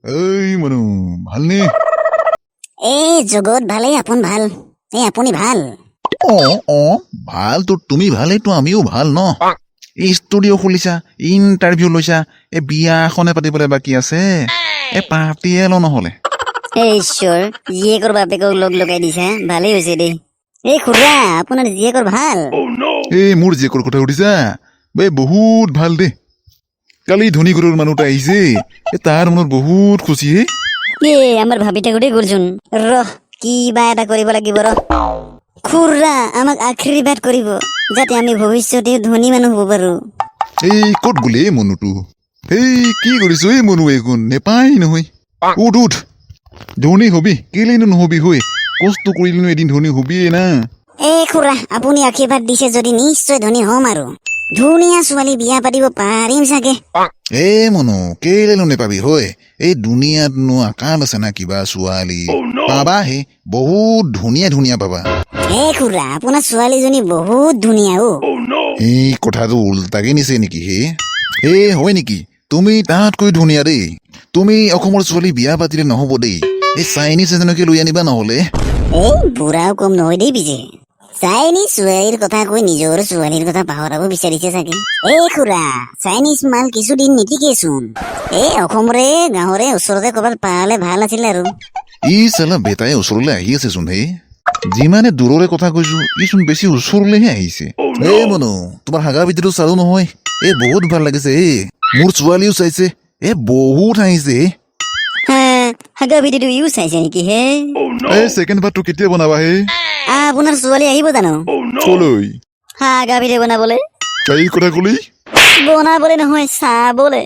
এই মনু ভালনে? এই জগত ভালেই, আপোন ভাল? এই আপুনি ভাল? ভাল তো তুমি ভালেই তো আমিও ভাল ন। এই ষ্টুডিঅ' খুলিছা, ইণ্টাৰভিউ লৈছা, এই বিয়া এখনে পাতিবলৈ বাকী আছে, এই পাৰ্টিয়ে ল নহলে। এই ঈশ্বৰ, জীয়েকৰ বাপেকক লগ লগাই দিছা, ভালেই হৈছে দেই। এই খুৰা, আপোনাৰ জীয়েকৰ ভাল? এই মোৰ জীয়েকৰ কথা সুধিছা? বে বহুত ভাল দে। কালি ধনী ঘৰৰ মানুহ এটা আহিছে, তাৰ মনত বহুত খুচি হে। আমাৰ ভাবি থাকোঁতে গ'লচোন। ৰহ, কিবা এটা কৰিব লাগিব ৰহ। খুৰা আমাক আশীৰ্বাদ কৰিব, যাতে আমি ভৱিষ্যতে ধনী মানুহ হ'ব পাৰো। এই ক'ত গ'লে এই মনুটো? এই কি কৰিছো এই মনু, এইখন নেপাই নহয়। উঠ উঠ, ধনী হবি, কেলেনো নহবি হৈ, কষ্ট কৰিলেনো এদিন ধনী হবিয়ে না। এই খুৰা, আপুনি আশীৰ্বাদ দিছে যদি নিশ্চয় ধনী হ'ম আৰু ধুনীয়া ছোৱালী বিয়া পাতিব পাৰিম চাগে। এ মনু, কেলেনো নেপাবি হৈ, এই দুনিয়াতনো আকাল আছে না কিবা ছোৱালী পাবা, হে বহুত ধুনীয়া ধুনীয়া পাবা। এই খুৰা, আপোনাৰ ছোৱালীজনী বহুত ধুনীয়া অ। এই কথাটো উল্টাকে নিছে নেকি হে? এই হয় নেকি? তুমি তাতকৈ ধুনীয়া দেই। তুমি অসমৰ ছোৱালী বিয়া পাতিলে নহব দেই, এই চাইনিজ এজনকে লৈ আনিবা নহলে। এই বুঢ়াও কম নহয় দেই পিছে। চাইনিজ ছোৱালীৰ কথা কৈ নিজৰ ছোৱালীৰ কথা পাহৰাব বিচাৰিছে চাগে। এই খুৰা, চাইনিজ মাল কিছুদিন নিটিকেচোন। এই অসমৰে গাঁৱৰে ওচৰতে ক'ৰবাত পালে ভাল আছিল আৰু। ই চালা বেটাই ওচৰলৈ আহি আছে চোন হে। যিমানে দূৰৰে কথা কৈছো, ইচোন বেছি ওচৰলৈহে আহিছে। এই মনু, তোমাৰ হাগা ভিডিঅ'টো চালো নহয়, এই বহুত ভাল লাগিছে। মোৰ ছোৱালীও চাইছে, বহুত হাঁহিছে। হাগা ভিডিঅ'টো ইউ চাইছে নেকি হে? এই ছেকেণ্ড পাৰ্টটো কেতিয়া বনাবা হে? আপোনাৰ ছোৱালী আহিব জানো? কলৈ? হাগা ভিডিঅ' বনাবলৈ। এই কথা কলি? বনাবলৈ নহয়, চাবলৈ।